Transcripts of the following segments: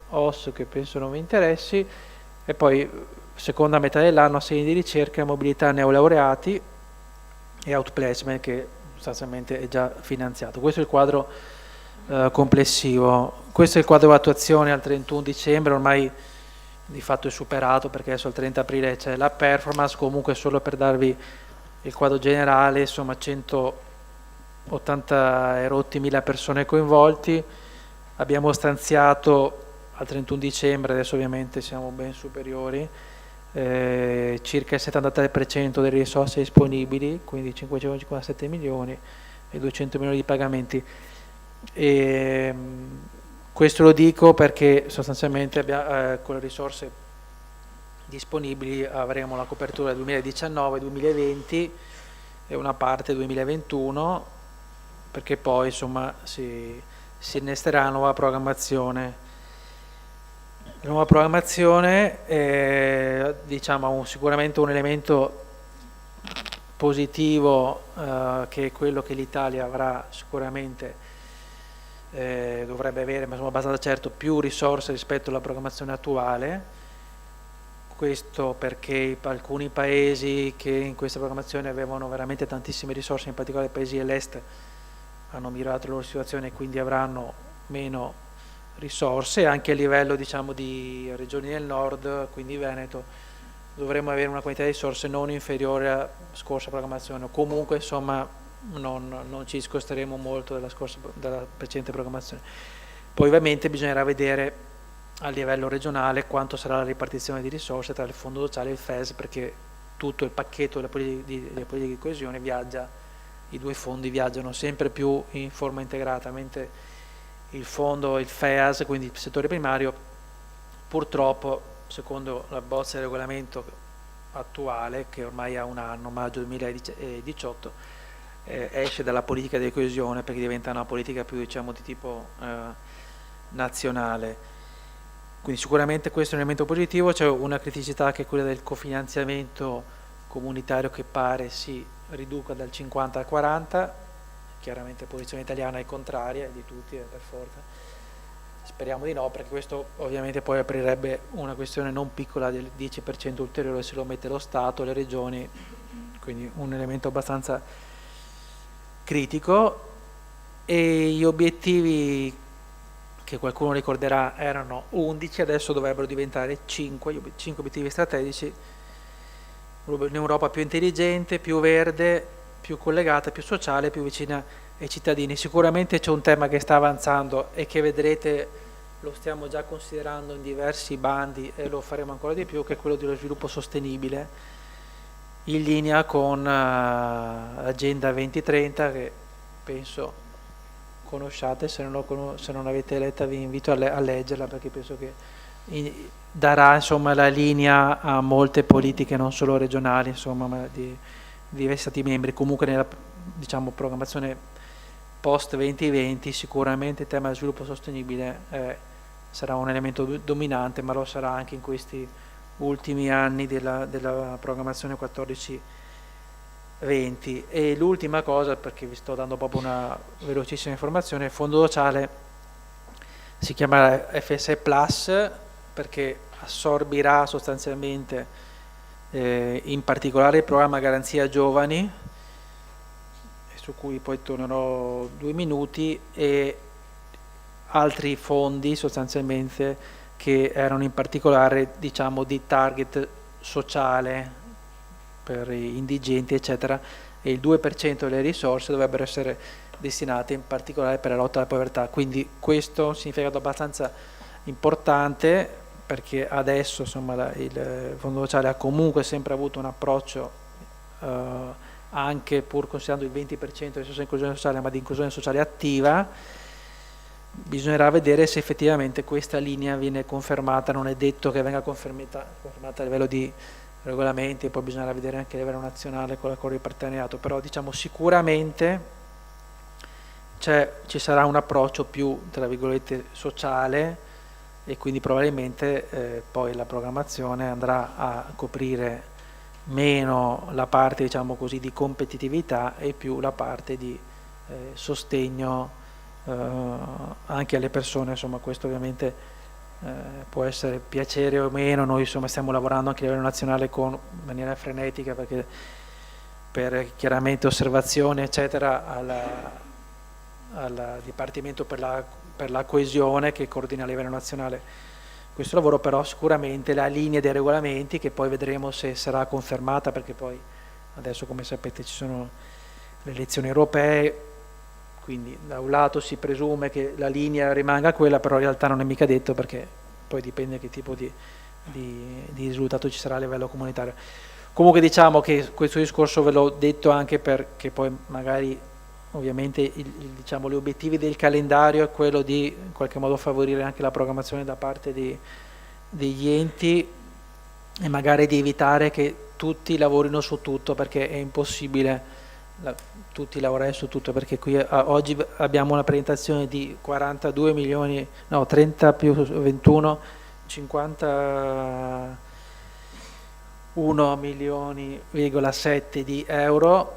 OS che penso non vi interessi, e poi seconda metà dell'anno assegni di ricerca, mobilità neolaureati e outplacement che sostanzialmente è già finanziato. Questo è il quadro complessivo. Questo è il quadro di attuazione al 31 dicembre, ormai di fatto è superato perché adesso al 30 aprile c'è la performance. Comunque solo per darvi il quadro generale, insomma 180 e rotti mila persone coinvolti, abbiamo stanziato al 31 dicembre, adesso ovviamente siamo ben superiori, circa il 73% delle risorse disponibili, quindi 557 milioni e 200 milioni di pagamenti. E, questo lo dico perché sostanzialmente con le risorse disponibili avremo la copertura 2019-2020 e una parte 2021, perché poi insomma si innesterà la nuova programmazione. La nuova programmazione è diciamo sicuramente un elemento positivo, che è quello che l'Italia avrà sicuramente, dovrebbe avere, ma sono abbastanza certo, più risorse rispetto alla programmazione attuale. Questo perché alcuni paesi che in questa programmazione avevano veramente tantissime risorse, in particolare i paesi dell'est, hanno migliorato la loro situazione e quindi avranno meno risorse. Anche a livello diciamo di regioni del nord, quindi Veneto, dovremmo avere una quantità di risorse non inferiore alla scorsa programmazione, o comunque insomma non ci discosteremo molto della precedente programmazione. Poi ovviamente bisognerà vedere a livello regionale quanto sarà la ripartizione di risorse tra il Fondo Sociale e il FES, perché tutto il pacchetto delle politiche di coesione viaggia, i due fondi viaggiano sempre più in forma integrata, mentre il fondo, il FEAS, quindi il settore primario, purtroppo secondo la bozza di regolamento attuale, che ormai ha un anno, maggio 2018, esce dalla politica di coesione perché diventa una politica più diciamo di tipo nazionale. Quindi sicuramente questo è un elemento positivo. C'è una criticità che è quella del cofinanziamento comunitario, che pare si riduca dal 50 al 40, chiaramente la posizione italiana è contraria, di tutti per forza. Speriamo di no, perché questo ovviamente poi aprirebbe una questione non piccola del 10% ulteriore se lo mette lo Stato, le regioni, quindi un elemento abbastanza critico. E gli obiettivi che qualcuno ricorderà erano 11, adesso dovrebbero diventare 5 obiettivi strategici: un'Europa più intelligente, più verde, più collegata, più sociale, più vicina ai cittadini. Sicuramente c'è un tema che sta avanzando e che vedrete, lo stiamo già considerando in diversi bandi e lo faremo ancora di più, che è quello dello sviluppo sostenibile, in linea con l'Agenda 2030, che penso conosciate. Se non l'avete letta vi invito a leggerla, perché penso che darà insomma la linea a molte politiche non solo regionali, insomma, ma di diversi stati membri. Comunque nella diciamo programmazione post 2020 sicuramente il tema del sviluppo sostenibile sarà un elemento dominante, ma lo sarà anche in questi ultimi anni della programmazione 14-20. E l'ultima cosa, perché vi sto dando proprio una velocissima informazione: il Fondo Sociale si chiamerà FSE Plus perché assorbirà sostanzialmente in particolare il programma Garanzia Giovani, su cui poi tornerò 2 minuti, e altri fondi sostanzialmente che erano in particolare diciamo di target sociale per indigenti eccetera, e il 2% delle risorse dovrebbero essere destinate in particolare per la lotta alla povertà. Quindi questo è un significato abbastanza importante, perché adesso insomma il Fondo Sociale ha comunque sempre avuto un approccio anche pur considerando il 20% di risorse di inclusione sociale, ma di inclusione sociale attiva. Bisognerà vedere se effettivamente questa linea viene confermata, non è detto che venga confermata a livello di regolamenti, e poi bisognerà vedere anche a livello nazionale con l'accordo di partenariato, però diciamo sicuramente ci sarà un approccio più tra virgolette sociale, e quindi probabilmente poi la programmazione andrà a coprire meno la parte diciamo così di competitività e più la parte di sostegno anche alle persone. Insomma, questo ovviamente può essere piacere o meno, noi insomma stiamo lavorando anche a livello nazionale in maniera frenetica perché per chiaramente osservazione eccetera al Dipartimento per la coesione che coordina a livello nazionale questo lavoro, però sicuramente la linea dei regolamenti che poi vedremo se sarà confermata, perché poi adesso come sapete ci sono le elezioni europee, quindi da un lato si presume che la linea rimanga quella, però in realtà non è mica detto perché poi dipende che tipo di risultato ci sarà a livello comunitario. Comunque diciamo che questo discorso ve l'ho detto anche perché poi magari ovviamente diciamo, gli obiettivi del calendario è quello di in qualche modo favorire anche la programmazione da parte degli enti e magari di evitare che tutti lavorino su tutto, perché è impossibile tutti lavorare su tutto, perché qui oggi abbiamo una presentazione di 42 milioni, no 30 più 21, 51 milioni,7 di euro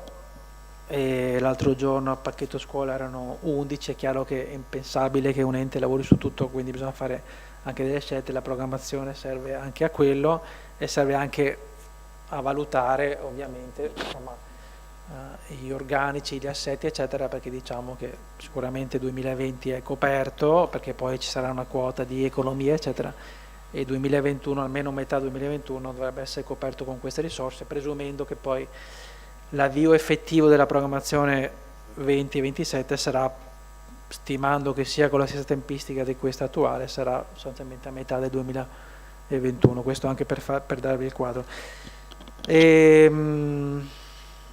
e l'altro giorno a pacchetto scuola erano 11, è chiaro che è impensabile che un ente lavori su tutto, quindi bisogna fare anche delle scelte, la programmazione serve anche a quello e serve anche a valutare ovviamente insomma, gli organici, gli assetti eccetera, perché diciamo che sicuramente 2020 è coperto perché poi ci sarà una quota di economia eccetera e 2021, almeno metà 2021 dovrebbe essere coperto con queste risorse, presumendo che poi l'avvio effettivo della programmazione 2027 sarà, stimando che sia con la stessa tempistica di questa attuale, sarà sostanzialmente a metà del 2021, questo anche per darvi il quadro.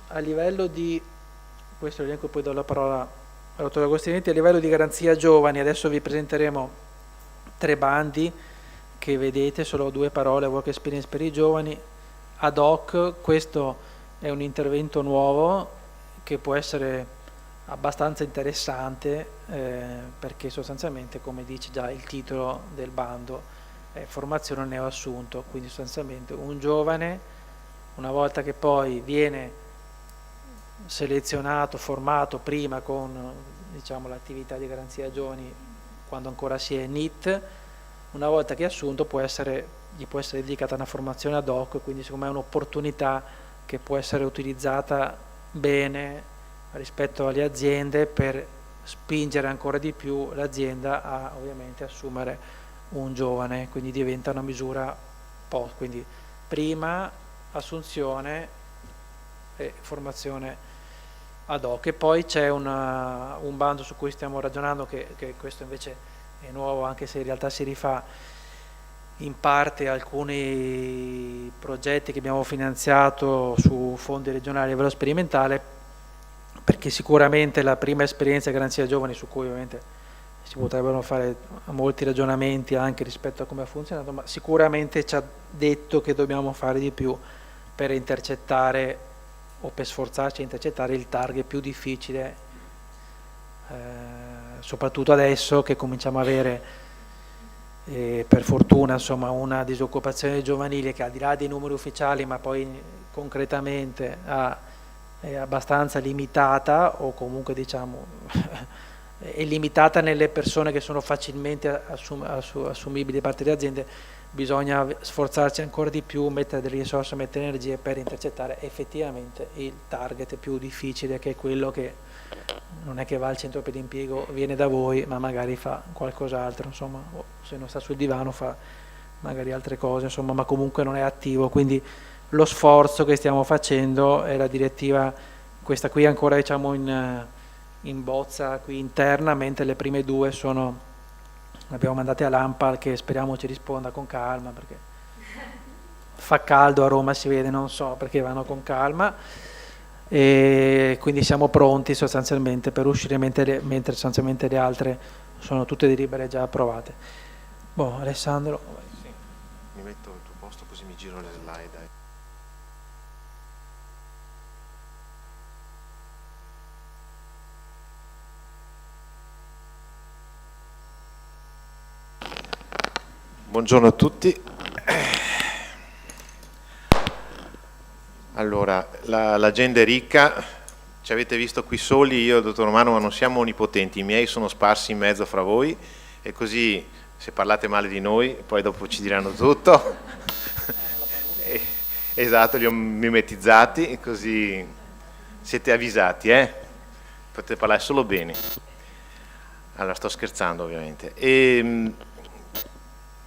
A livello di, questo elenco poi do la parola al dottore Agostinitti, a livello di garanzia giovani, adesso vi presenteremo 3 bandi che vedete, solo 2 parole, work experience per i giovani, ad hoc, questo è un intervento nuovo che può essere abbastanza interessante perché sostanzialmente, come dice già il titolo del bando, è formazione neoassunto, quindi sostanzialmente un giovane, una volta che poi viene selezionato, formato prima con diciamo, l'attività di garanzia giovani quando ancora si è NEET, una volta che è assunto gli può essere dedicata una formazione ad hoc, quindi secondo me è un'opportunità che può essere utilizzata bene rispetto alle aziende per spingere ancora di più l'azienda a ovviamente assumere un giovane, quindi diventa una misura post, quindi prima assunzione e formazione ad hoc. E poi c'è un bando su cui stiamo ragionando che questo invece è nuovo, anche se in realtà si rifà in parte alcuni progetti che abbiamo finanziato su fondi regionali a livello sperimentale, perché sicuramente la prima esperienza Garanzia Giovani, su cui ovviamente si potrebbero fare molti ragionamenti anche rispetto a come ha funzionato, ma sicuramente ci ha detto che dobbiamo fare di più per intercettare o per sforzarci a intercettare il target più difficile, soprattutto adesso che cominciamo a avere per fortuna insomma una disoccupazione giovanile che al di là dei numeri ufficiali ma poi concretamente è abbastanza limitata, o comunque diciamo è limitata nelle persone che sono facilmente assumibili da parte delle aziende. Bisogna sforzarci ancora di più, mettere delle risorse, mettere energie per intercettare effettivamente il target più difficile, che è quello che non è che va al centro per l'impiego, viene da voi, ma magari fa qualcos'altro, insomma, o se non sta sul divano fa magari altre cose, insomma, ma comunque non è attivo. Quindi lo sforzo che stiamo facendo è la direttiva, questa qui ancora diciamo in bozza qui interna, mentre le prime 2 abbiamo mandate all'ANPAL, che speriamo ci risponda con calma, perché fa caldo a Roma, si vede, non so perché vanno con calma, e quindi siamo pronti sostanzialmente per uscire, mentre sostanzialmente le altre sono tutte delibere già approvate. Boh, Alessandro. Sì, mi metto al tuo posto così mi giro le slide. Buongiorno a tutti. Allora, l'agenda è ricca, ci avete visto qui soli, io e il dottor Romano, ma non siamo onnipotenti, i miei sono sparsi in mezzo fra voi e così se parlate male di noi poi dopo ci diranno tutto. Esatto, li ho mimetizzati, così siete avvisati, potete parlare solo bene. Allora, sto scherzando ovviamente.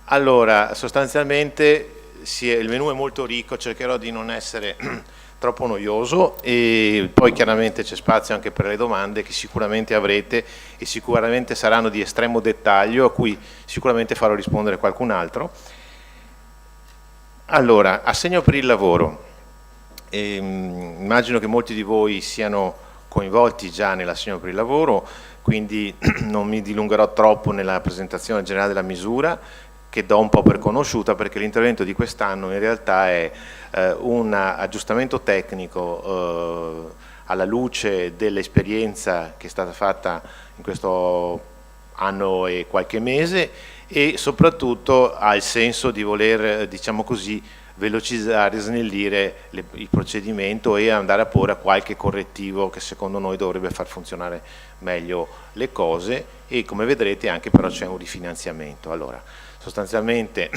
Allora, sostanzialmente il menù è molto ricco, cercherò di non essere troppo noioso e poi chiaramente c'è spazio anche per le domande che sicuramente avrete e sicuramente saranno di estremo dettaglio a cui sicuramente farò rispondere qualcun altro. Allora, assegno per il lavoro. Immagino che molti di voi siano coinvolti già nell'assegno per il lavoro, quindi non mi dilungherò troppo nella presentazione generale della misura, che do un po' per conosciuta, perché l'intervento di quest'anno in realtà è un aggiustamento tecnico alla luce dell'esperienza che è stata fatta in questo anno e qualche mese, e soprattutto ha il senso di voler, diciamo così, velocizzare, snellire il procedimento e andare a porre a qualche correttivo che secondo noi dovrebbe far funzionare meglio le cose, e come vedrete anche però c'è un rifinanziamento. Allora, sostanzialmente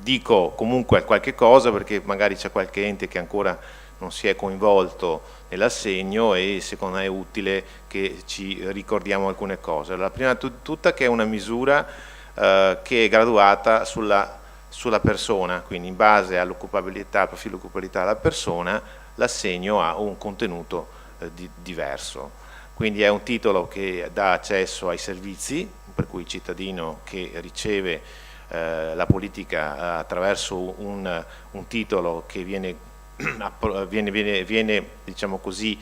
dico comunque qualche cosa perché magari c'è qualche ente che ancora non si è coinvolto nell'assegno e secondo me è utile che ci ricordiamo alcune cose. La prima tutta che è una misura che è graduata sulla persona, quindi in base all'occupabilità, al profilo occupabilità della persona, l'assegno ha un contenuto diverso. Quindi è un titolo che dà accesso ai servizi, per cui il cittadino che riceve la politica attraverso un titolo che viene diciamo così,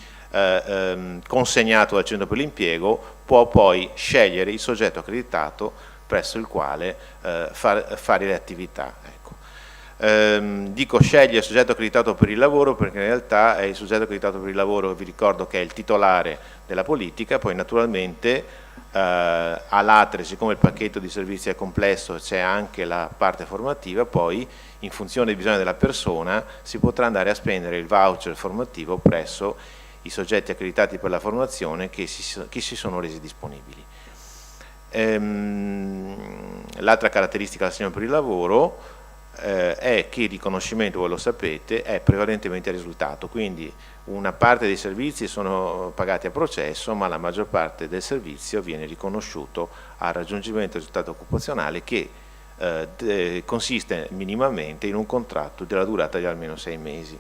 consegnato dal centro per l'impiego, può poi scegliere il soggetto accreditato presso il quale fare le attività. Ecco. Dico sceglie il soggetto accreditato per il lavoro perché in realtà è il soggetto accreditato per il lavoro, vi ricordo che è il titolare della politica, poi naturalmente all'ATRE, siccome il pacchetto di servizi è complesso, c'è anche la parte formativa, poi in funzione dei bisogni della persona si potrà andare a spendere il voucher formativo presso i soggetti accreditati per la formazione che si sono resi disponibili. L'altra caratteristica dell'assegno per il lavoro è che il riconoscimento, voi lo sapete, è prevalentemente a risultato, quindi una parte dei servizi sono pagati a processo, ma la maggior parte del servizio viene riconosciuto al raggiungimento del risultato occupazionale che consiste minimamente in un contratto della durata di almeno 6 mesi.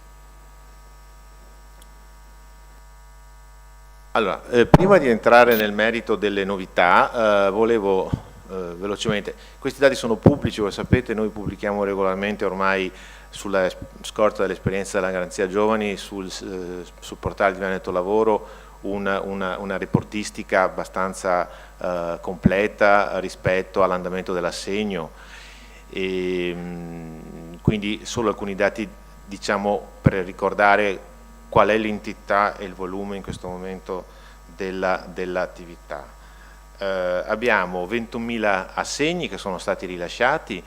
Allora, prima di entrare nel merito delle novità, volevo velocemente, questi dati sono pubblici, voi sapete, noi pubblichiamo regolarmente ormai sulla scorta dell'esperienza della Garanzia Giovani sul portale di Veneto Lavoro una reportistica abbastanza completa rispetto all'andamento dell'assegno, e quindi solo alcuni dati, diciamo, per ricordare qual è l'entità e il volume in questo momento dell'attività. Abbiamo 21.000 assegni che sono stati rilasciati,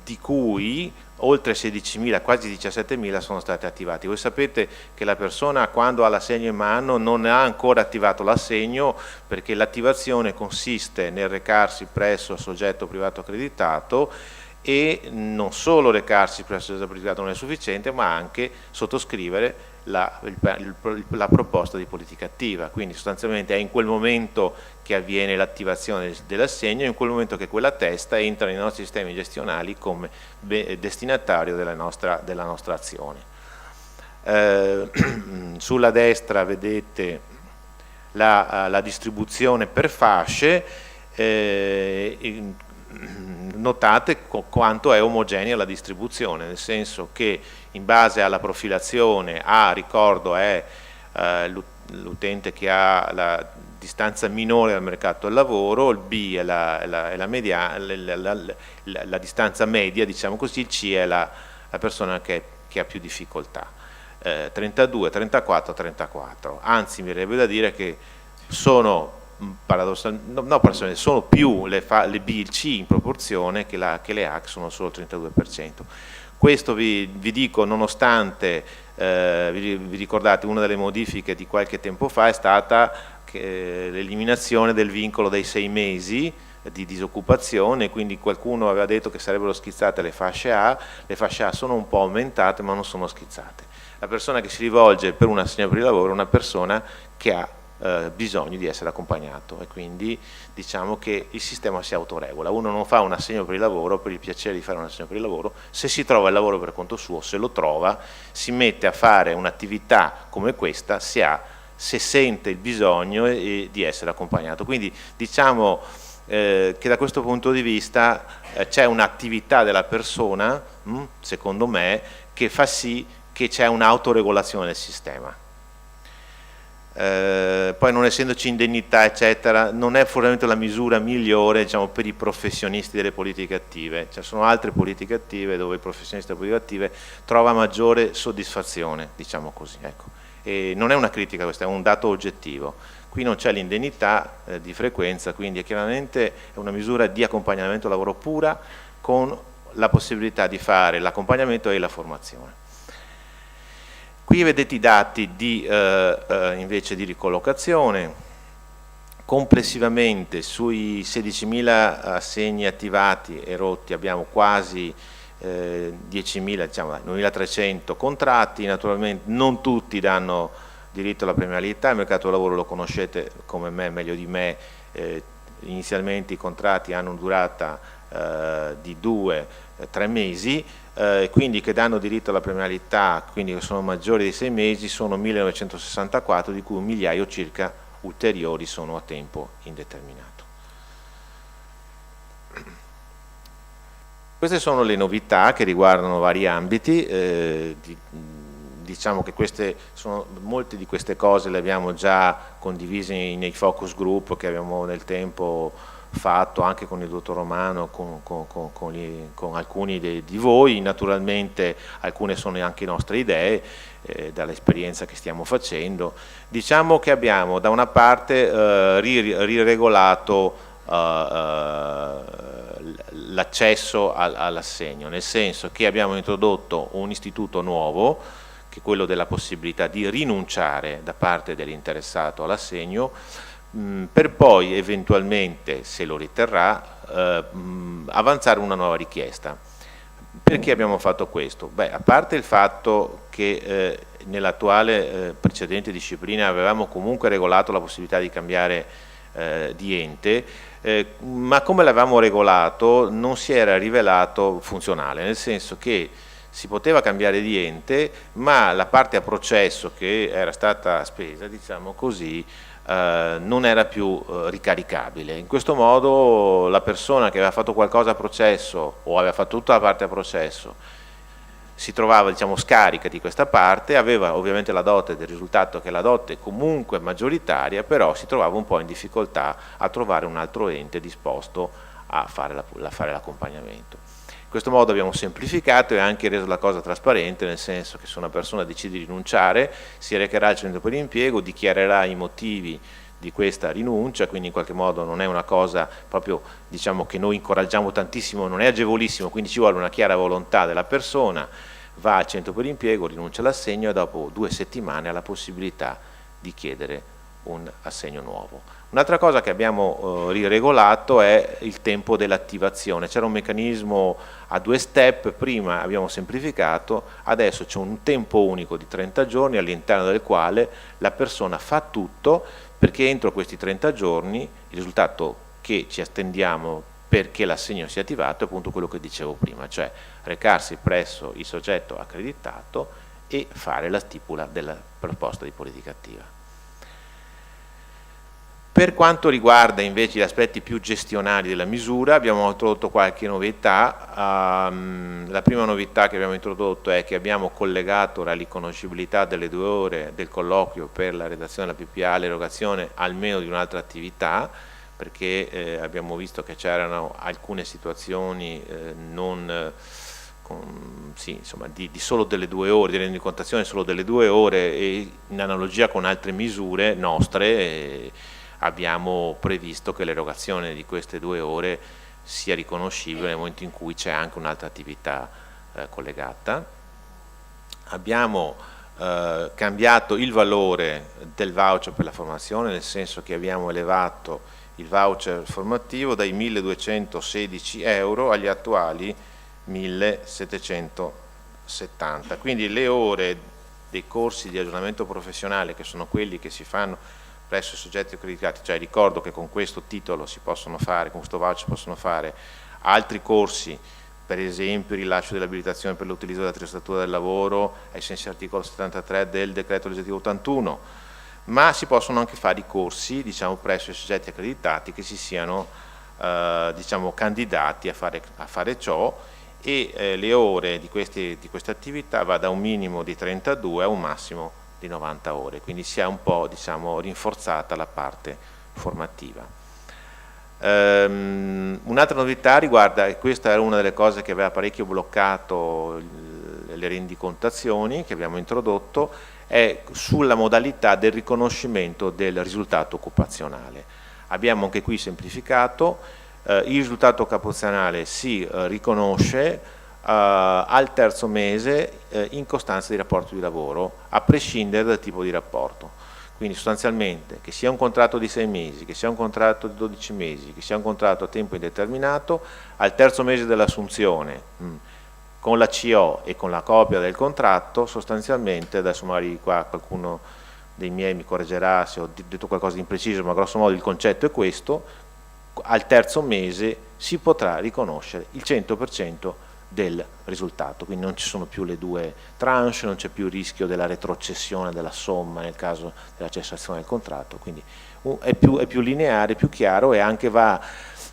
di cui oltre 16.000, quasi 17.000 sono stati attivati. Voi sapete che la persona quando ha l'assegno in mano non ha ancora attivato l'assegno, perché l'attivazione consiste nel recarsi presso il soggetto privato accreditato, e non solo recarsi presso il soggetto privato non è sufficiente, ma anche sottoscrivere la proposta di politica attiva. Quindi sostanzialmente è in quel momento che avviene l'attivazione dell'assegno, è in quel momento che quella testa entra nei nostri sistemi gestionali come destinatario della nostra azione. Sulla destra vedete la distribuzione per fasce, notate quanto è omogenea la distribuzione, nel senso che in base alla profilazione A, ricordo, è l'utente che ha la distanza minore dal mercato del lavoro, il B è la distanza media, diciamo così, il C è la persona che ha più difficoltà, 32, 34, 34, anzi mi verrebbe da dire che sono paradossalmente sono più le B e il C in proporzione che le A, che sono solo il 32%. Questo vi dico nonostante, vi ricordate, una delle modifiche di qualche tempo fa è stata l'eliminazione del vincolo dei 6 mesi di disoccupazione, quindi qualcuno aveva detto che sarebbero schizzate le fasce A sono un po' aumentate ma non sono schizzate. La persona che si rivolge per un assegno per il lavoro è una persona che ha bisogno di essere accompagnato e quindi diciamo che il sistema si autoregola. Uno non fa un assegno per il lavoro per il piacere di fare un assegno per il lavoro, se si trova il lavoro per conto suo, se lo trova, si mette a fare un'attività come questa se sente il bisogno di essere accompagnato. Quindi diciamo che da questo punto di vista c'è un'attività della persona, secondo me, che fa sì che c'è un'autoregolazione del sistema. Poi non essendoci indennità eccetera, non è forse la misura migliore, diciamo, per i professionisti delle politiche attive. Ci sono altre politiche attive dove il professionista delle politiche attive trova maggiore soddisfazione, diciamo così, ecco. E non è una critica questa, è un dato oggettivo. Qui non c'è l'indennità di frequenza, quindi è chiaramente una misura di accompagnamento al lavoro pura, con la possibilità di fare l'accompagnamento e la formazione. Qui vedete i dati invece di ricollocazione. Complessivamente sui 16.000 assegni attivati e rotti abbiamo quasi 10.000, diciamo 9.300 contratti. Naturalmente non tutti danno diritto alla premialità, il mercato del lavoro lo conoscete come me, meglio di me, inizialmente i contratti hanno durata di 2-3 mesi, quindi che danno diritto alla premialità, quindi che sono maggiori di 6 mesi, sono 1964, di cui un migliaio circa ulteriori sono a tempo indeterminato. Queste sono le novità che riguardano vari ambiti, diciamo che molte di queste cose le abbiamo già condivise nei focus group che abbiamo nel tempo fatto anche con il dottor Romano, con alcuni di voi. Naturalmente alcune sono anche nostre idee dall'esperienza che stiamo facendo. Diciamo che abbiamo da una parte riregolato l'accesso all'assegno, nel senso che abbiamo introdotto un istituto nuovo, che è quello della possibilità di rinunciare da parte dell'interessato all'assegno, per poi eventualmente, se lo riterrà, avanzare una nuova richiesta. Perché abbiamo fatto questo? Beh, a parte il fatto che nell'attuale precedente disciplina avevamo comunque regolato la possibilità di cambiare di ente, ma come l'avevamo regolato non si era rivelato funzionale, nel senso che si poteva cambiare di ente, ma la parte a processo che era stata spesa, diciamo così, non era più ricaricabile. In questo modo la persona che aveva fatto qualcosa a processo o aveva fatto tutta la parte a processo si trovava, diciamo, scarica di questa parte, aveva ovviamente la dote del risultato che la dote comunque maggioritaria, però si trovava un po' in difficoltà a trovare un altro ente disposto a fare l'accompagnamento. In questo modo abbiamo semplificato e anche reso la cosa trasparente, nel senso che se una persona decide di rinunciare si recherà al centro per l'impiego, dichiarerà i motivi di questa rinuncia, quindi in qualche modo non è una cosa proprio, diciamo, che noi incoraggiamo tantissimo, non è agevolissimo, quindi ci vuole una chiara volontà della persona, va al centro per l'impiego, rinuncia all'assegno e dopo 2 settimane ha la possibilità di chiedere un assegno nuovo. Un'altra cosa che abbiamo riregolato è il tempo dell'attivazione. C'era un meccanismo a 2 step, prima abbiamo semplificato, adesso c'è un tempo unico di 30 giorni all'interno del quale la persona fa tutto, perché entro questi 30 giorni il risultato che ci attendiamo perché l'assegno sia attivato è appunto quello che dicevo prima, cioè recarsi presso il soggetto accreditato e fare la stipula della proposta di politica attiva. Per quanto riguarda invece gli aspetti più gestionali della misura, abbiamo introdotto qualche novità. La prima novità che abbiamo introdotto è che abbiamo collegato la riconoscibilità delle 2 ore del colloquio per la redazione della PPA all'erogazione almeno di un'altra attività, perché abbiamo visto che c'erano alcune situazioni di solo delle 2 ore, di rendicontazione solo delle 2 ore, e in analogia con altre misure nostre abbiamo previsto che l'erogazione di queste 2 ore sia riconoscibile nel momento in cui c'è anche un'altra attività collegata. Abbiamo cambiato il valore del voucher per la formazione, nel senso che abbiamo elevato il voucher formativo dai 1.216 euro agli attuali 1.770. Quindi le ore dei corsi di aggiornamento professionale, che sono quelli che si fanno presso i soggetti accreditati, cioè ricordo che con questo titolo si possono fare, con questo voucher possono fare altri corsi, per esempio il rilascio dell'abilitazione per l'utilizzo dell'attrezzatura del lavoro ai sensi dell'articolo 73 del decreto legislativo 81, ma si possono anche fare i corsi, diciamo, presso i soggetti accreditati che si siano diciamo, candidati a fare ciò, e le ore di queste attività va da un minimo di 32 a un massimo di 90 ore, quindi si è un po', diciamo, rinforzata la parte formativa. Un'altra novità riguarda, e questa era una delle cose che aveva parecchio bloccato le rendicontazioni che abbiamo introdotto, è sulla modalità del riconoscimento del risultato occupazionale. Abbiamo anche qui semplificato, il risultato occupazionale si riconosce al terzo mese in costanza di rapporto di lavoro, a prescindere dal tipo di rapporto. Quindi sostanzialmente che sia un contratto di 6 mesi, che sia un contratto di 12 mesi, che sia un contratto a tempo indeterminato, al terzo mese dell'assunzione, con la CO e con la copia del contratto, sostanzialmente, adesso magari qua qualcuno dei miei mi correggerà se ho detto qualcosa di impreciso, ma grosso modo il concetto è questo: al terzo mese si potrà riconoscere il 100% del risultato, quindi non ci sono più le due tranche, non c'è più il rischio della retrocessione della somma nel caso della cessazione del contratto, quindi è più lineare, più chiaro, e anche va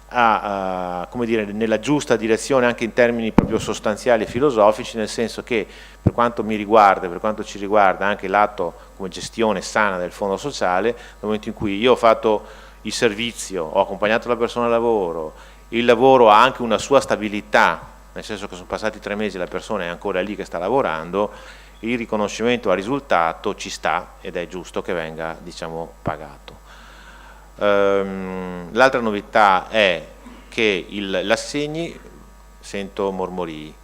come dire, nella giusta direzione anche in termini proprio sostanziali e filosofici, nel senso che per quanto mi riguarda, per quanto ci riguarda anche l'atto come gestione sana del fondo sociale, nel momento in cui io ho fatto il servizio, ho accompagnato la persona al lavoro, il lavoro ha anche una sua stabilità, nel senso che sono passati 3 mesi e la persona è ancora lì che sta lavorando, il riconoscimento al risultato ci sta ed è giusto che venga, diciamo, pagato. L'altra novità è che l'assegni, sento mormorii,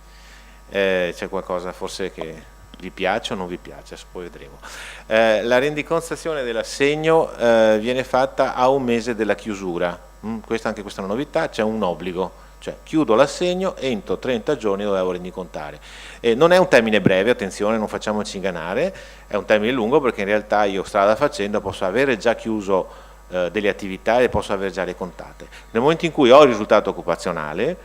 c'è qualcosa forse che vi piace o non vi piace, poi vedremo. La rendicontazione dell'assegno viene fatta a un mese della chiusura, anche questa è una novità, c'è un obbligo. Cioè chiudo l'assegno e entro 30 giorni lo devo rendicontare. Non è un termine breve, attenzione, non facciamoci ingannare, è un termine lungo, perché in realtà io strada facendo posso avere già chiuso delle attività e le posso aver già ricontate. Nel momento in cui ho il risultato occupazionale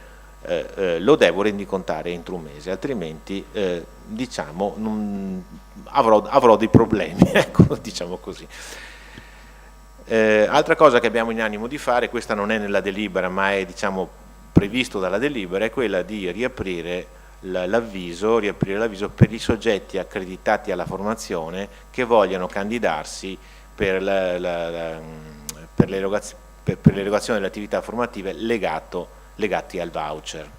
lo devo rendicontare entro un mese, altrimenti diciamo avrò dei problemi, ecco, diciamo così. Altra cosa che abbiamo in animo di fare, questa non è nella delibera ma è, diciamo, previsto dalla delibera, è quella di riaprire l'avviso per i soggetti accreditati alla formazione che vogliano candidarsi per l'erogazione delle attività formative legati al voucher.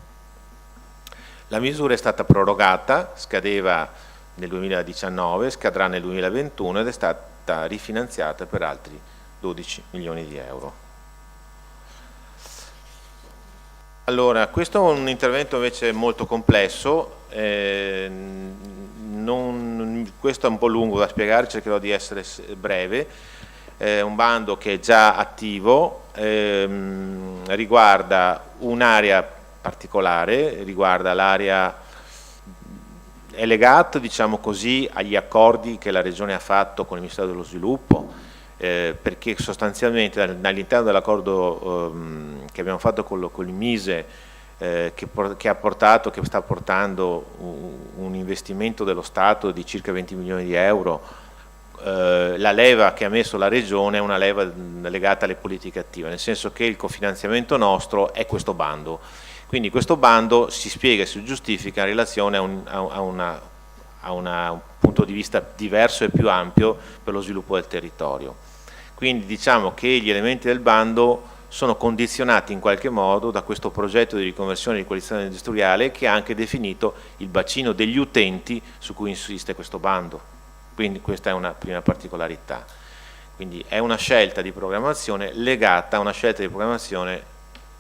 La misura è stata prorogata, scadeva nel 2019, scadrà nel 2021 ed è stata rifinanziata per altri 12 milioni di euro. Allora, questo è un intervento invece molto complesso, questo è un po' lungo da spiegare, cercherò di essere breve. È un bando che è già attivo, riguarda un'area particolare, riguarda l'area, è legato, diciamo così, agli accordi che la Regione ha fatto con il Ministero dello Sviluppo, perché sostanzialmente all'interno dell'accordo che abbiamo fatto con il Mise, che sta portando un investimento dello Stato di circa 20 milioni di euro, la leva che ha messo la Regione è una leva legata alle politiche attive, nel senso che il cofinanziamento nostro è questo bando. Quindi questo bando si spiega e si giustifica in relazione a un punto di vista diverso e più ampio per lo sviluppo del territorio. Quindi diciamo che gli elementi del bando sono condizionati in qualche modo da questo progetto di riconversione e riqualificazione industriale, che ha anche definito il bacino degli utenti su cui insiste questo bando. Quindi questa è una prima particolarità. Quindi è una scelta di programmazione legata a una scelta di programmazione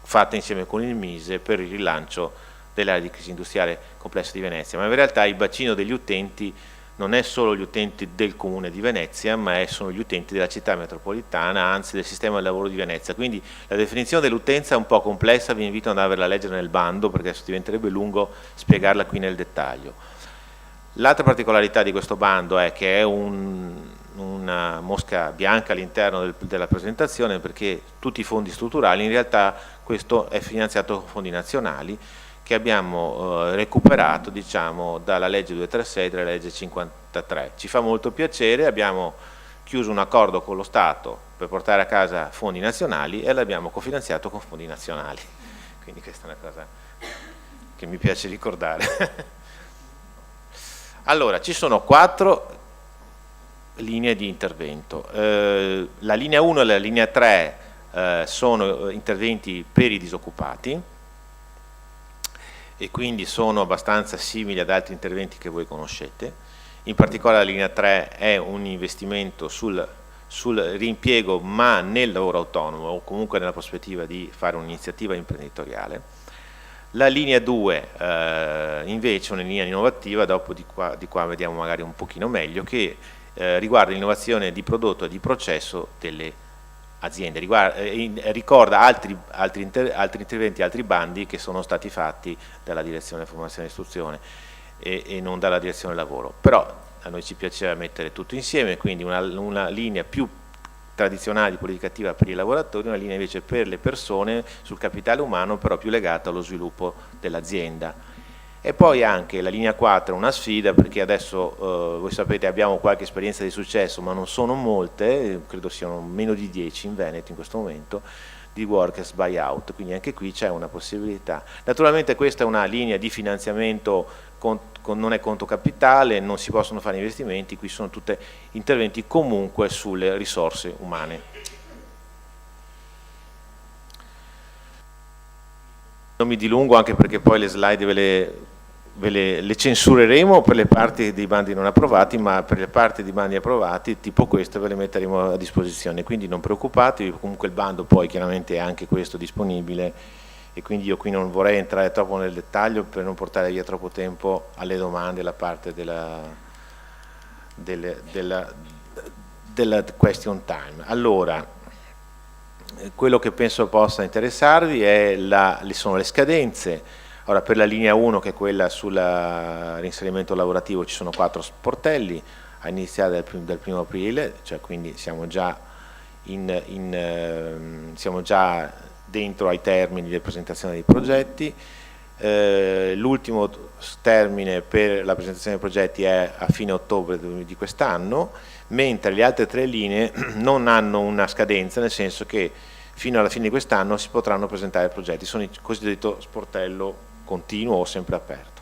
fatta insieme con il Mise per il rilancio dell'area di crisi industriale complessa di Venezia, ma in realtà il bacino degli utenti non è solo gli utenti del Comune di Venezia, ma sono gli utenti della città metropolitana, anzi del sistema del lavoro di Venezia. Quindi la definizione dell'utenza è un po' complessa, vi invito ad andare a leggere nel bando perché adesso diventerebbe lungo spiegarla qui nel dettaglio. L'altra particolarità di questo bando è che è una mosca bianca all'interno della presentazione, perché tutti i fondi strutturali in realtà questo è finanziato con fondi nazionali che abbiamo recuperato, diciamo, dalla legge 236 e dalla legge 53. Ci fa molto piacere, abbiamo chiuso un accordo con lo Stato per portare a casa fondi nazionali e l'abbiamo cofinanziato con fondi nazionali. Quindi questa è una cosa che mi piace ricordare. Allora, ci sono 4 linee di intervento. La linea 1 e la linea 3 sono interventi per i disoccupati, e quindi sono abbastanza simili ad altri interventi che voi conoscete. In particolare la linea 3 è un investimento sul riimpiego, ma nel lavoro autonomo o comunque nella prospettiva di fare un'iniziativa imprenditoriale. La linea 2 invece è una linea innovativa, dopo di qua vediamo magari un pochino meglio, che riguarda l'innovazione di prodotto e di processo delle aziende, ricorda altri interventi, altri bandi che sono stati fatti dalla direzione formazione e istruzione e non dalla direzione lavoro, però a noi ci piaceva mettere tutto insieme, quindi una linea più tradizionale di politica attiva per i lavoratori, una linea invece per le persone sul capitale umano, però più legata allo sviluppo dell'azienda. E poi anche la linea 4 è una sfida, perché adesso voi sapete abbiamo qualche esperienza di successo, ma non sono molte, credo siano meno di 10 in Veneto in questo momento, di workers buyout, quindi anche qui c'è una possibilità. Naturalmente questa è una linea di finanziamento, non è conto capitale, non si possono fare investimenti, qui sono tutti interventi comunque sulle risorse umane. Non mi dilungo, anche perché poi le slide le censureremo per le parti dei bandi non approvati, ma per le parti di bandi approvati tipo questo ve le metteremo a disposizione, quindi non preoccupatevi, comunque il bando poi chiaramente è anche questo disponibile, e quindi io qui non vorrei entrare troppo nel dettaglio per non portare via troppo tempo alle domande da parte della question time. Allora, quello che penso possa interessarvi sono le scadenze. Ora, per la linea 1, che è quella sul reinserimento lavorativo, ci sono 4 sportelli a iniziare dal 1° aprile, cioè quindi siamo già dentro ai termini di presentazione dei progetti. L'ultimo termine per la presentazione dei progetti è a fine ottobre di quest'anno, mentre le altre 3 linee non hanno una scadenza, nel senso che fino alla fine di quest'anno si potranno presentare progetti, sono il cosiddetto sportello continuo o sempre aperto.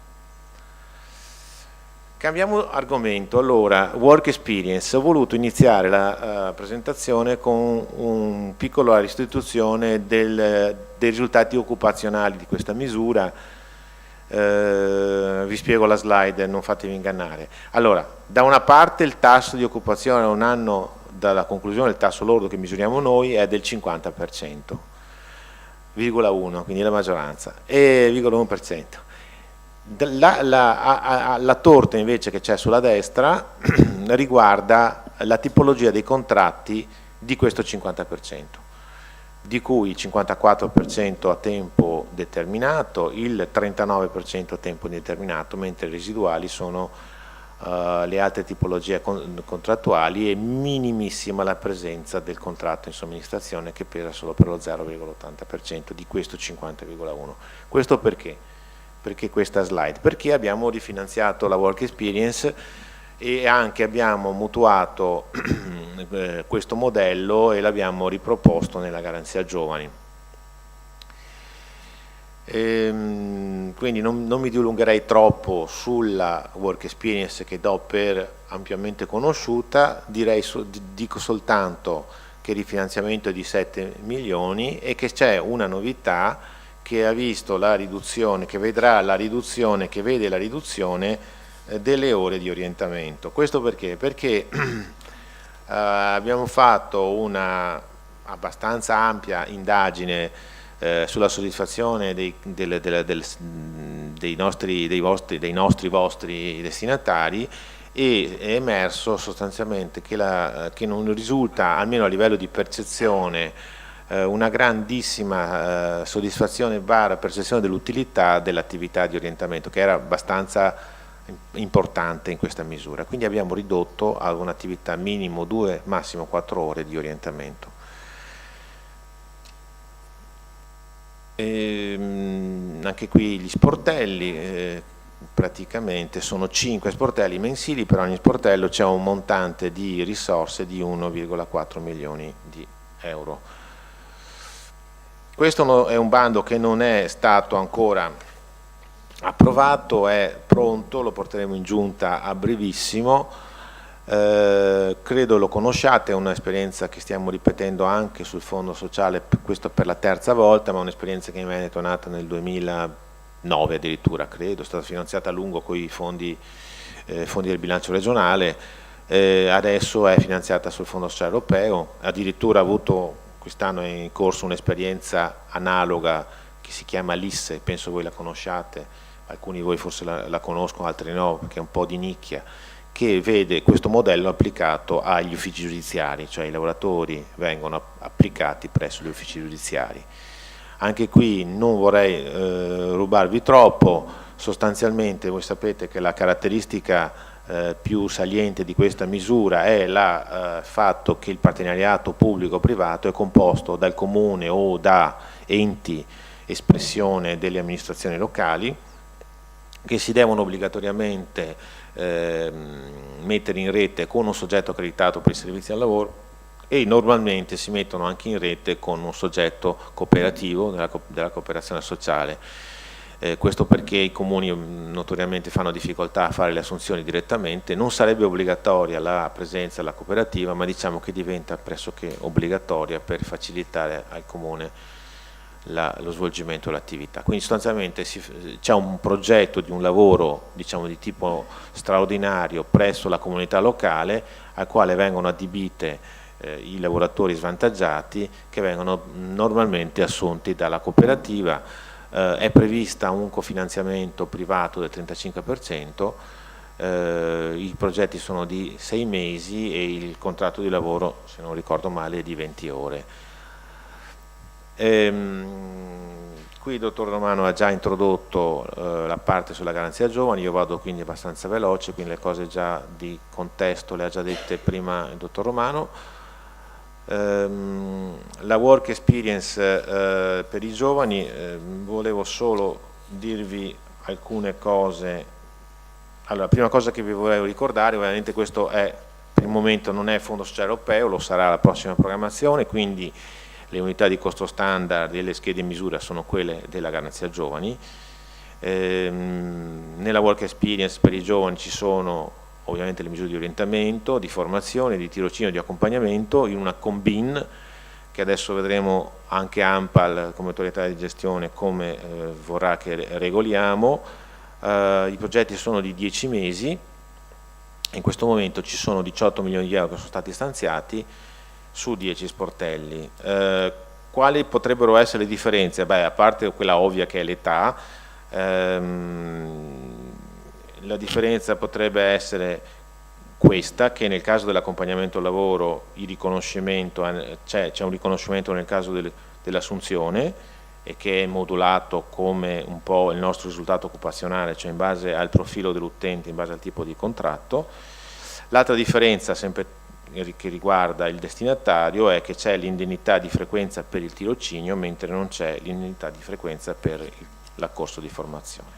Cambiamo argomento. Allora, work experience. Ho voluto iniziare la presentazione con una piccola restituzione dei risultati occupazionali di questa misura. Vi spiego la slide, non fatevi ingannare. Allora, da una parte il tasso di occupazione a un anno dalla conclusione del tasso lordo che misuriamo noi è del 50%, 0,1, quindi la maggioranza, e 0,1%. La torta invece che c'è sulla destra riguarda la tipologia dei contratti di questo 50%, di cui il 54% a tempo determinato, il 39% a tempo indeterminato, mentre i residuali sono le altre tipologie contrattuali, e minimissima la presenza del contratto in somministrazione, che pesa solo per lo 0,80% di questo 50,1%. Questo perché? Perché questa slide? Perché abbiamo rifinanziato la work experience e anche abbiamo mutuato questo modello e l'abbiamo riproposto nella garanzia giovani. Quindi non mi dilungherei troppo sulla work experience, che do per ampiamente conosciuta. Dico soltanto che il rifinanziamento è di 7 milioni e che c'è una novità che ha visto la riduzione, che vede la riduzione delle ore di orientamento. Questo perché? Perché abbiamo fatto una abbastanza ampia indagine sulla soddisfazione dei vostri destinatari, e è emerso sostanzialmente che non risulta, almeno a livello di percezione, una grandissima soddisfazione barra percezione dell'utilità dell'attività di orientamento, che era abbastanza importante in questa misura. Quindi abbiamo ridotto ad un'attività minimo 2, massimo 4 ore di orientamento. Anche qui gli sportelli, praticamente sono 5 sportelli mensili, per ogni sportello c'è un montante di risorse di 1,4 milioni di euro. Questo è un bando che non è stato ancora approvato, è pronto, lo porteremo in giunta a brevissimo. Credo lo conosciate, è un'esperienza che stiamo ripetendo anche sul Fondo Sociale, questo per la terza volta, ma un'esperienza che in Veneto è nata nel 2009 addirittura, credo, è stata finanziata a lungo con i fondi del bilancio regionale, adesso è finanziata sul Fondo Sociale Europeo, addirittura ha avuto quest'anno è in corso un'esperienza analoga che si chiama LISSE, penso voi la conosciate, alcuni di voi forse la conoscono, altri no, perché è un po' di nicchia, che vede questo modello applicato agli uffici giudiziari, cioè i lavoratori vengono applicati presso gli uffici giudiziari. Anche qui non vorrei rubarvi troppo, sostanzialmente voi sapete che la caratteristica più saliente di questa misura è il fatto che il partenariato pubblico-privato è composto dal comune o da enti espressione delle amministrazioni locali che si devono obbligatoriamente mettere in rete con un soggetto accreditato per i servizi al lavoro e normalmente si mettono anche in rete con un soggetto cooperativo della cooperazione sociale. Questo perché i comuni notoriamente fanno difficoltà a fare le assunzioni direttamente, non sarebbe obbligatoria la presenza della cooperativa, ma diciamo che diventa pressoché obbligatoria per facilitare al comune lo svolgimento dell'attività. Quindi sostanzialmente c'è un progetto di un lavoro diciamo di tipo straordinario presso la comunità locale al quale vengono adibite i lavoratori svantaggiati che vengono normalmente assunti dalla cooperativa. È prevista un cofinanziamento privato del 35%, i progetti sono di 6 mesi e il contratto di lavoro, se non ricordo male, è di 20 ore. Qui il dottor Romano ha già introdotto la parte sulla garanzia giovani, io vado quindi abbastanza veloce, quindi le cose già di contesto le ha già dette prima il dottor Romano. La work experience per i giovani, volevo solo dirvi alcune cose. Allora, la prima cosa che vi volevo ricordare, ovviamente questo è per il momento non è il Fondo Sociale Europeo, lo sarà la prossima programmazione, quindi le unità di costo standard e le schede in misura sono quelle della garanzia giovani. Nella work experience per i giovani ci sono ovviamente le misure di orientamento, di formazione, di tirocinio, di accompagnamento in una combin che adesso vedremo anche ANPAL come autorità di gestione come vorrà che regoliamo. I progetti sono di 10 mesi, in questo momento ci sono 18 milioni di euro che sono stati stanziati su 10 sportelli. Quali potrebbero essere le differenze? Beh, a parte quella ovvia che è l'età, la differenza potrebbe essere questa, che nel caso dell'accompagnamento al lavoro il riconoscimento c'è un riconoscimento nel caso dell'assunzione e che è modulato come un po' il nostro risultato occupazionale, cioè in base al profilo dell'utente, in base al tipo di contratto. L'altra differenza, sempre che riguarda il destinatario, è che c'è l'indennità di frequenza per il tirocinio, mentre non c'è l'indennità di frequenza per l'accorso di formazione.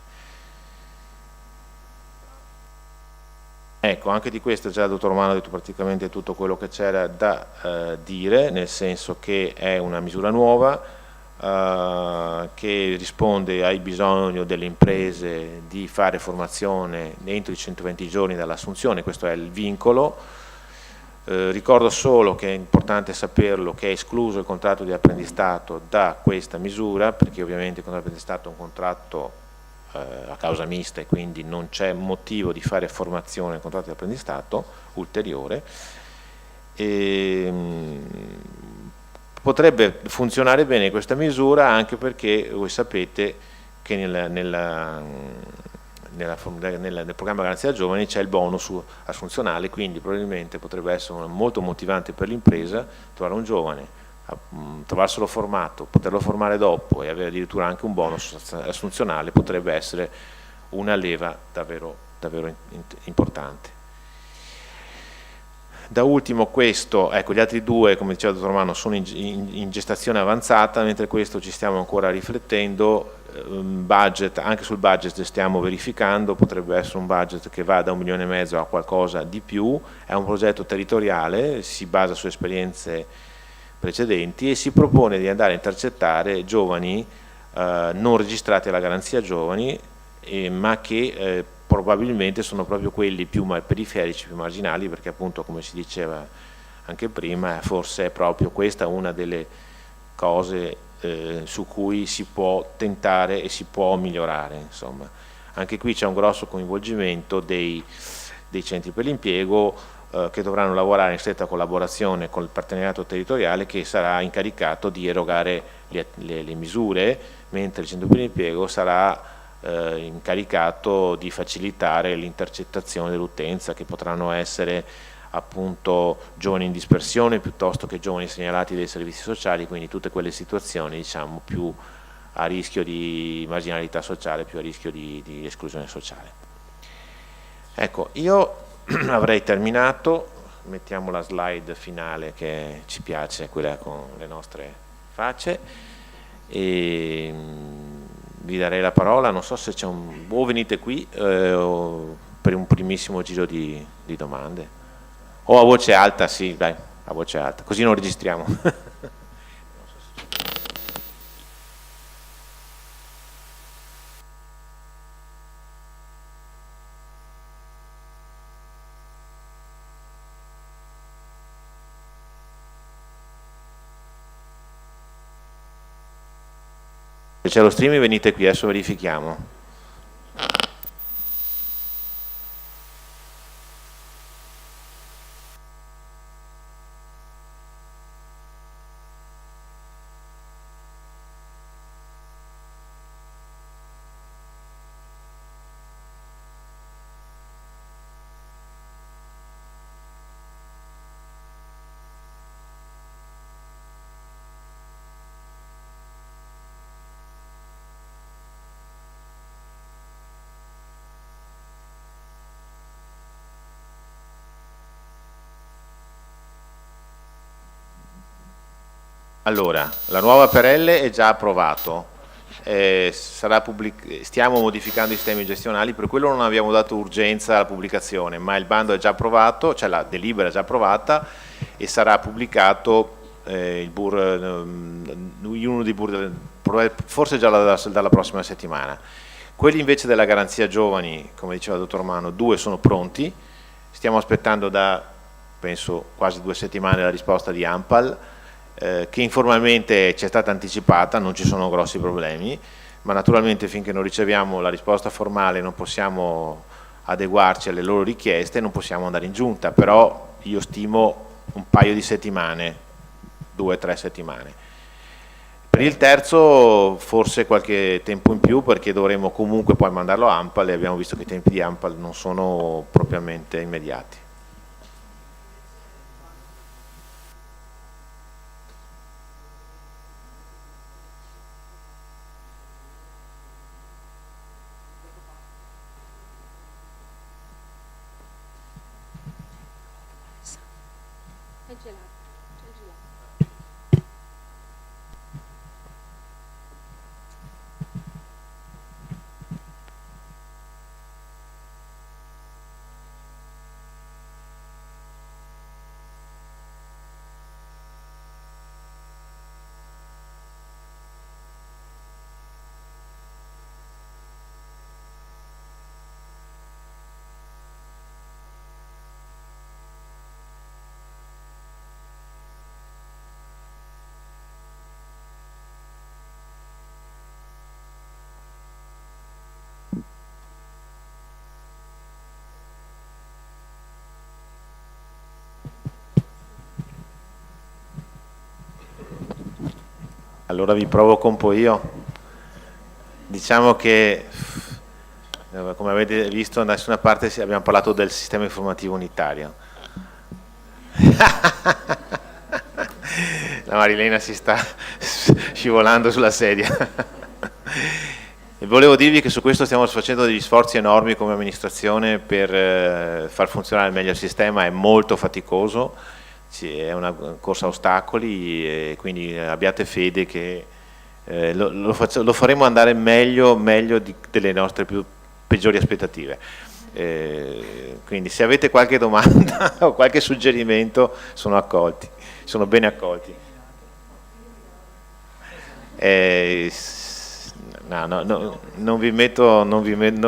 Ecco, anche di questo già il dottor Romano ha detto praticamente tutto quello che c'era da dire, nel senso che è una misura nuova che risponde ai bisogni delle imprese di fare formazione entro i 120 giorni dall'assunzione, questo è il vincolo. Ricordo solo che è importante saperlo che è escluso il contratto di apprendistato da questa misura, perché ovviamente il contratto di apprendistato è un contratto a causa mista e quindi non c'è motivo di fare formazione nel contratto di apprendistato ulteriore. Potrebbe funzionare bene questa misura anche perché voi sapete che nel programma Garanzia Giovani c'è il bonus assunzionale, quindi probabilmente potrebbe essere molto motivante per l'impresa trovare un giovane, trovarselo formato, poterlo formare dopo e avere addirittura anche un bonus assunzionale potrebbe essere una leva davvero importante. Da ultimo questo, ecco, gli altri due, come diceva il dottor Romano, sono in gestazione avanzata, mentre questo ci stiamo ancora riflettendo. Budget, anche sul budget stiamo verificando, potrebbe essere un budget che va da 1,5 milioni a qualcosa di più, è un progetto territoriale, si basa su esperienze precedenti e si propone di andare a intercettare giovani non registrati alla Garanzia Giovani, ma che probabilmente sono proprio quelli più periferici, più marginali, perché appunto, come si diceva anche prima, forse è proprio questa una delle cose su cui si può tentare e si può migliorare, insomma. Anche qui c'è un grosso coinvolgimento dei centri per l'impiego che dovranno lavorare in stretta collaborazione con il partenariato territoriale che sarà incaricato di erogare le misure, mentre il centro per l'impiego sarà incaricato di facilitare l'intercettazione dell'utenza, che potranno essere appunto giovani in dispersione piuttosto che giovani segnalati dai servizi sociali, quindi tutte quelle situazioni, diciamo, più a rischio di marginalità sociale, più a rischio di esclusione sociale. Ecco, io avrei terminato, mettiamo la slide finale che ci piace, quella con le nostre facce, e vi darei la parola, non so se c'è o venite qui o per un primissimo giro di domande. O a voce alta, sì, dai, a voce alta, così non registriamo. Se c'è lo streaming venite qui, adesso verifichiamo. Allora, la nuova PRL è già approvato, stiamo modificando i sistemi gestionali, per quello non abbiamo dato urgenza alla pubblicazione, ma il bando è già approvato, cioè la delibera è già approvata e sarà pubblicato uno dei BUR, forse già dalla prossima settimana. Quelli invece della Garanzia Giovani, come diceva il dottor Romano, 2 sono pronti, stiamo aspettando da, penso, quasi 2 settimane la risposta di ANPAL, che informalmente ci è stata anticipata, non ci sono grossi problemi, ma naturalmente finché non riceviamo la risposta formale non possiamo adeguarci alle loro richieste, non possiamo andare in giunta, però io stimo un paio di settimane, 2 o 3 settimane. Per il terzo forse qualche tempo in più, perché dovremo comunque poi mandarlo a ANPAL e abbiamo visto che i tempi di ANPAL non sono propriamente immediati. Allora vi provoco un po' io. Diciamo che Come avete visto da nessuna parte abbiamo parlato del sistema informativo unitario. La Marilena si sta scivolando sulla sedia. E volevo dirvi che su questo stiamo facendo degli sforzi enormi come amministrazione per far funzionare al meglio il sistema, è molto faticoso, è una corsa a ostacoli e quindi abbiate fede che lo faremo andare meglio delle nostre peggiori aspettative. Quindi se avete qualche domanda o qualche suggerimento sono accolti, sono bene accolti. Non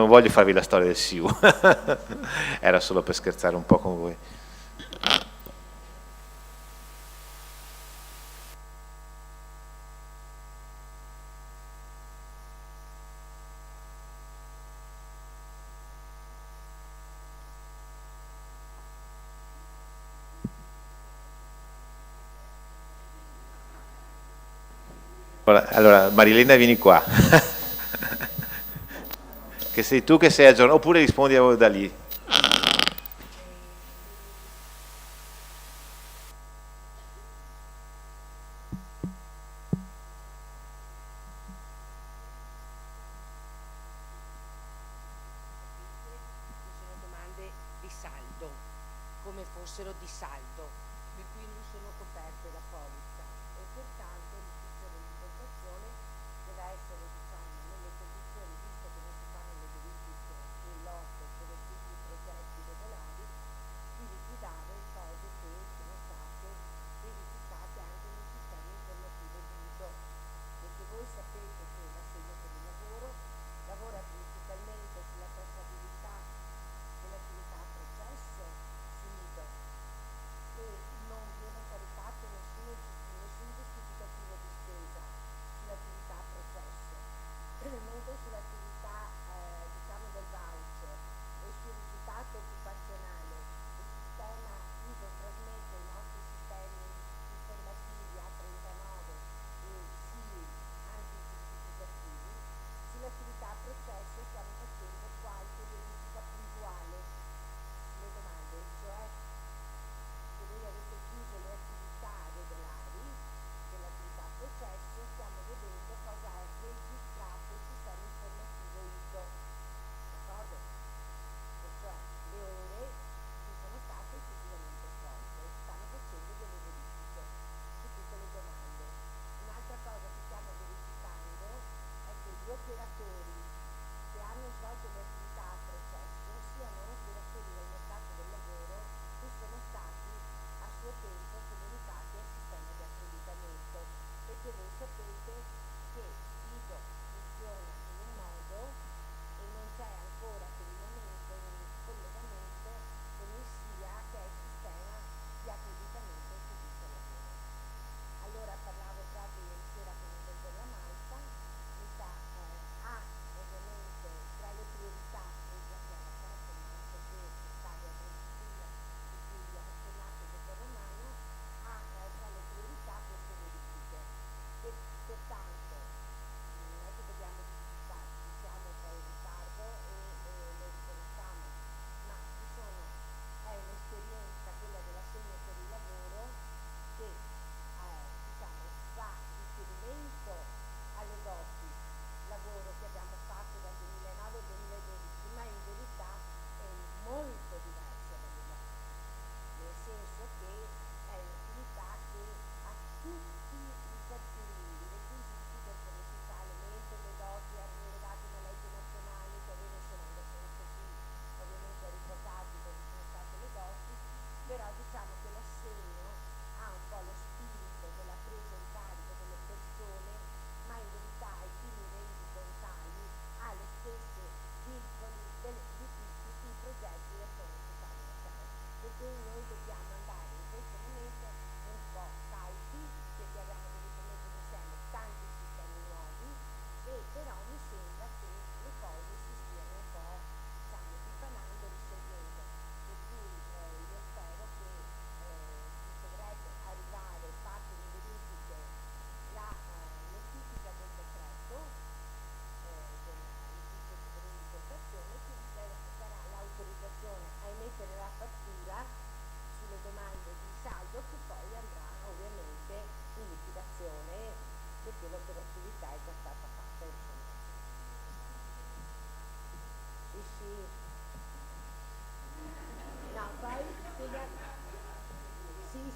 voglio farvi la storia del SIU, era solo per scherzare un po' con voi. Allora, Marilena, vieni qua. Che sei tu che sei aggiornato, oppure rispondi da lì. Sono domande di saldo, come fossero di saldo, e quindi sono coperte da polizza e pertanto l'ufficio rendicontazione deve essere, diciamo, nelle condizioni, visto che non si fanno le verifiche in loco per tutti i progetti regolari, di liquidare cose che sono state verificate anche nel sistema informativo di uso, perché voi sapete che l'assegno per il lavoro lavora principalmente sulla tracciabilità dell'attività a processo SIMIDO e non viene caricato nessun giustificativo di spesa sull'attività a processo,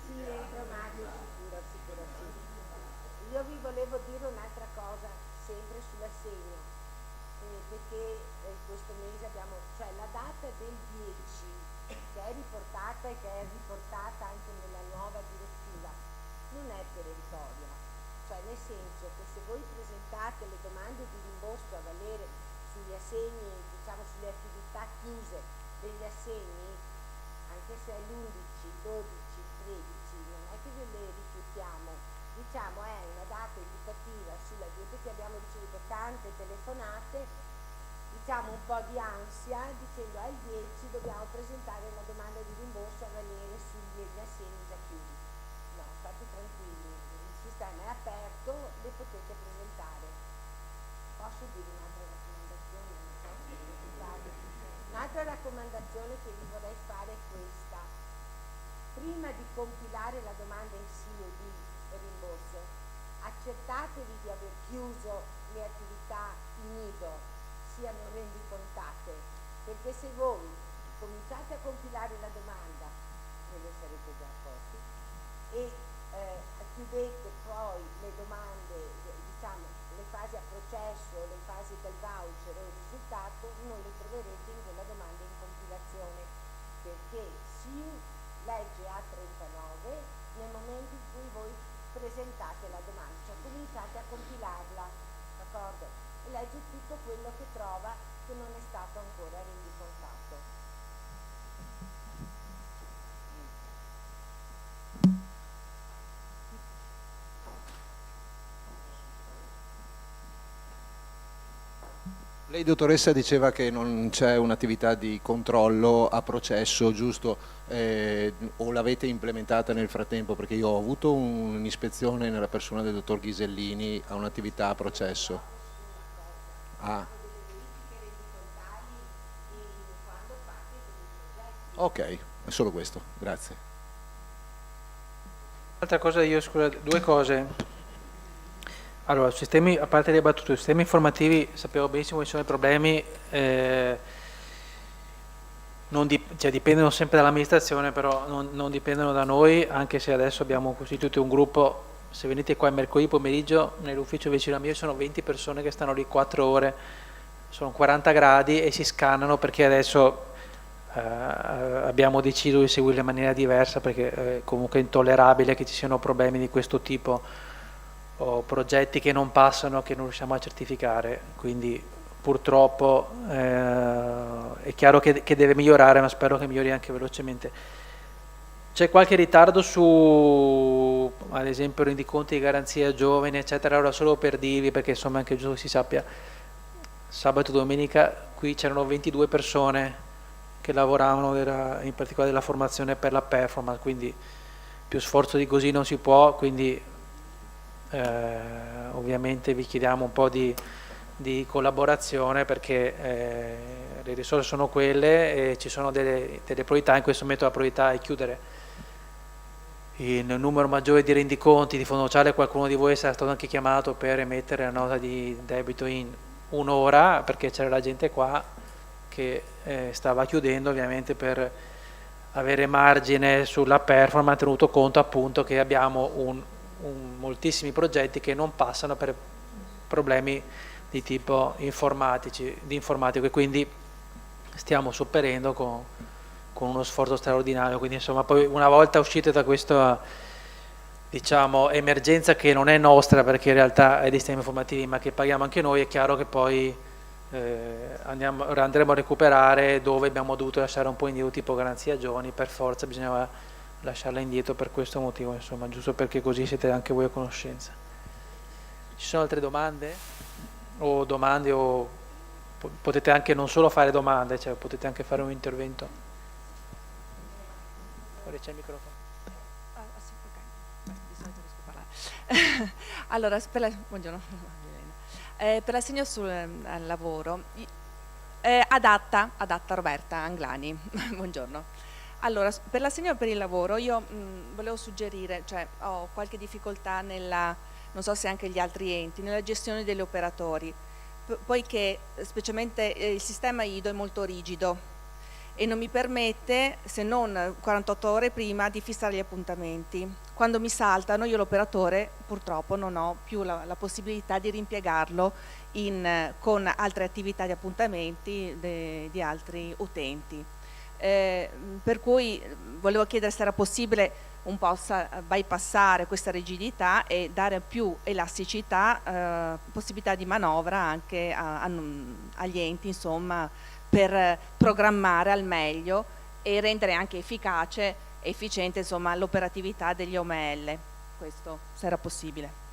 sì, entro maggio sicuro, sicuro, sì. Io vi volevo dire un'altra cosa, sempre sull'assegno, perché questo mese abbiamo, cioè la data del 10, che è riportata e che è riportata anche nella nuova direttiva, non è perentoria, cioè nel senso che se voi presentate le domande di rimborso a valere sugli assegni, diciamo sulle attività chiuse degli assegni, anche se è l'11, il 12, il 13, non è che ve le rifiutiamo, diciamo è una data indicativa sulla perché abbiamo ricevuto tante telefonate, diciamo un po' di ansia, dicendo al 10 dobbiamo presentare una domanda di rimborso a valere sugli assegni già chiusi. No, state tranquilli, il sistema è aperto, le potete presentare. Posso dire un'altra raccomandazione? Non so se scusate. Un'altra raccomandazione che vi vorrei fare è questa. Prima di compilare la domanda in sì o di rimborso, accertatevi di aver chiuso le attività in nido, siano rendicontate, perché se voi cominciate a compilare la domanda, ve ne sarete già accorti, e chiudete poi le domande, diciamo le fasi a processo, le fasi del voucher o il risultato, non le troverete in quella domanda in compilazione, perché si legge a 39 nel momento in cui voi presentate la domanda, cioè cominciate a compilarla, d'accordo? E legge tutto quello che trova che non è stato ancora rendicontato. Lei, dottoressa, diceva che non c'è un'attività di controllo a processo, giusto? O l'avete implementata nel frattempo? Perché io ho avuto un'ispezione nella persona del dottor Ghisellini a un'attività a processo. Ah. Ok, è solo questo, grazie. Altra cosa, io scusa, due cose. Allora, sistemi, a parte le battute, sistemi informativi, sappiamo benissimo che ci sono i problemi, cioè dipendono sempre dall'amministrazione, però non dipendono da noi, anche se adesso abbiamo costituito un gruppo. Se venite qua il mercoledì pomeriggio, nell'ufficio vicino a me sono 20 persone che stanno lì 4 ore, sono 40 gradi e si scannano, perché adesso abbiamo deciso di seguirle in maniera diversa, perché comunque è intollerabile che ci siano problemi di questo tipo o progetti che non passano, che non riusciamo a certificare, quindi purtroppo è chiaro che deve migliorare, ma spero che migliori anche velocemente. C'è qualche ritardo su, ad esempio, rendiconti di garanzia giovani, eccetera. Allora, solo per dirvi, perché insomma è anche giusto che si sappia, sabato e domenica qui c'erano 22 persone che lavoravano, in particolare della formazione per la performance, quindi più sforzo di così non si può, quindi ovviamente vi chiediamo un po' di collaborazione, perché le risorse sono quelle e ci sono delle priorità. In questo momento la priorità è chiudere il numero maggiore di rendiconti di fondo sociale. Qualcuno di voi sarà stato anche chiamato per emettere la nota di debito in un'ora, perché c'era la gente qua che stava chiudendo, ovviamente per avere margine sulla performance, tenuto conto appunto che abbiamo moltissimi progetti che non passano per problemi di tipo informatico, e quindi stiamo sopperendo con uno sforzo straordinario. Quindi insomma, poi una volta uscite da questa, diciamo, emergenza, che non è nostra perché in realtà è dei sistemi informativi ma che paghiamo anche noi, è chiaro che poi andremo a recuperare dove abbiamo dovuto lasciare un po' indietro, tipo garanzia giovani, per forza bisognava lasciarla indietro per questo motivo, insomma, giusto perché così siete anche voi a conoscenza. Ci sono altre domande? O potete anche non solo fare domande, cioè potete anche fare un intervento. Ora c'è il microfono. Sì, ok. Di solito riesco a parlare. Allora, buongiorno. Per l'assegno sul lavoro, adatta Roberta Anglani. Buongiorno. Allora, per l'assegno per il lavoro io volevo suggerire, cioè ho qualche difficoltà non so se anche gli altri enti, nella gestione degli operatori, poiché specialmente il sistema IDO è molto rigido e non mi permette, se non 48 ore prima, di fissare gli appuntamenti. Quando mi saltano, io l'operatore purtroppo non ho più la possibilità di rimpiegarlo con altre attività di appuntamenti di altri utenti. Per cui volevo chiedere se era possibile un po' bypassare questa rigidità e dare più elasticità, possibilità di manovra anche agli enti, insomma, per programmare al meglio e rendere anche efficace e efficiente, insomma, l'operatività degli OML. Questo, se era possibile.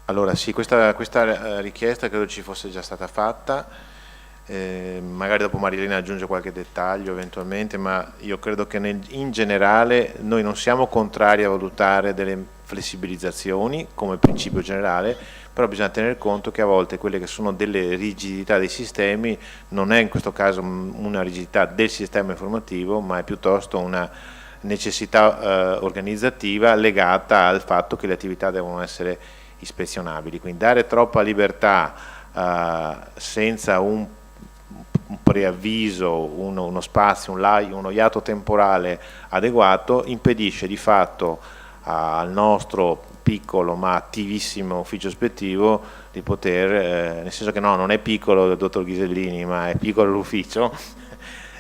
Allora sì, questa richiesta credo ci fosse già stata fatta, magari dopo Marilena aggiunge qualche dettaglio eventualmente, ma io credo che in generale noi non siamo contrari a valutare delle flessibilizzazioni come principio generale, però bisogna tener conto che a volte quelle che sono delle rigidità dei sistemi non è in questo caso una rigidità del sistema informativo, ma è piuttosto una necessità organizzativa legata al fatto che le attività devono essere ispezionabili, quindi dare troppa libertà senza un preavviso, uno spazio, uno iato temporale adeguato impedisce di fatto al nostro piccolo ma attivissimo ufficio ispettivo di poter, nel senso che no, non è piccolo il dottor Ghisellini, ma è piccolo l'ufficio,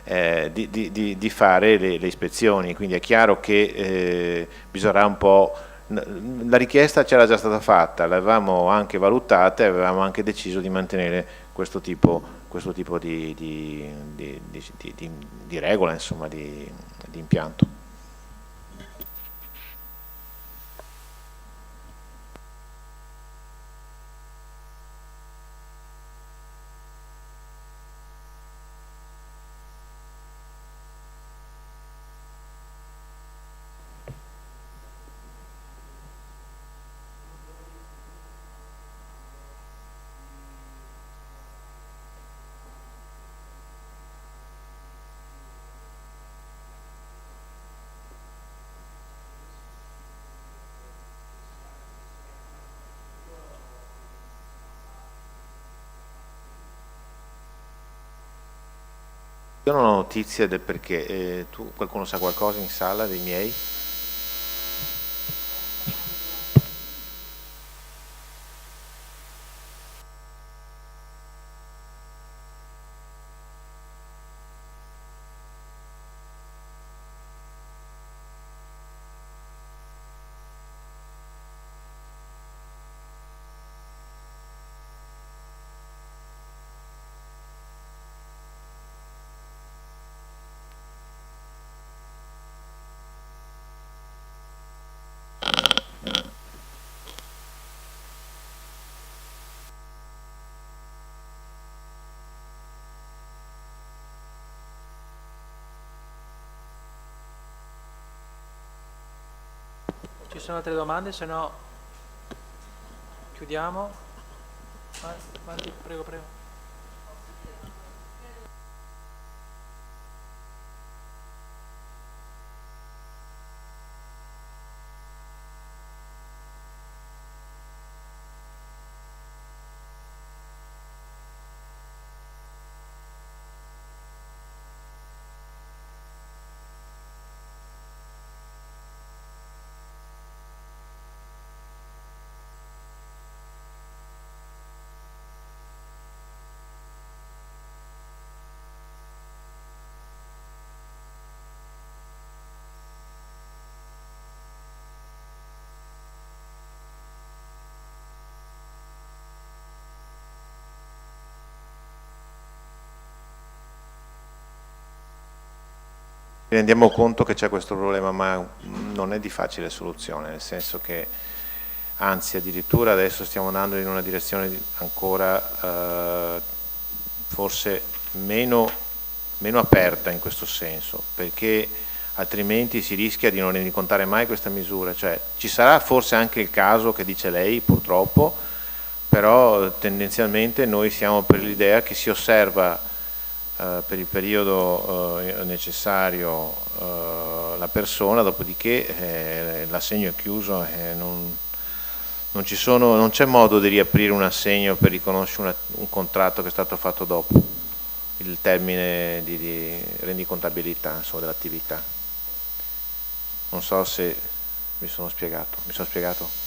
di fare le ispezioni, quindi è chiaro che bisognerà un po'. La richiesta c'era già stata fatta, l'avevamo anche valutata e avevamo anche deciso di mantenere questo tipo di regola, insomma, di impianto. Io non ho notizie del perché, qualcuno sa qualcosa in sala dei miei? Ci sono altre domande? Se no chiudiamo. Avanti, prego, prego. Ci rendiamo conto che c'è questo problema, ma non è di facile soluzione, nel senso che, anzi addirittura adesso stiamo andando in una direzione ancora forse meno aperta in questo senso, perché altrimenti si rischia di non rendicontare mai questa misura. Cioè, ci sarà forse anche il caso che dice lei, purtroppo, però tendenzialmente noi siamo per l'idea che si osserva per il periodo necessario la persona, dopodiché l'assegno è chiuso e non c'è modo di riaprire un assegno per riconoscere un contratto che è stato fatto dopo il termine di rendicontabilità, insomma, dell'attività. Non so se mi sono spiegato. Mi sono spiegato?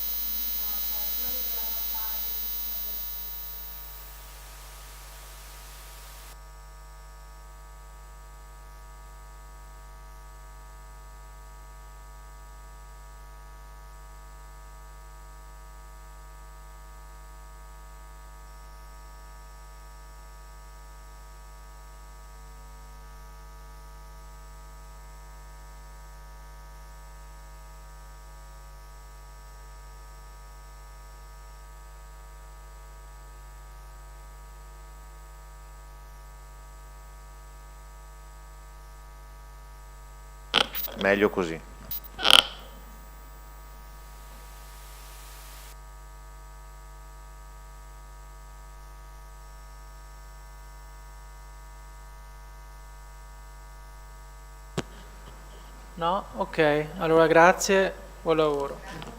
Meglio così. No? Ok, allora grazie, buon lavoro.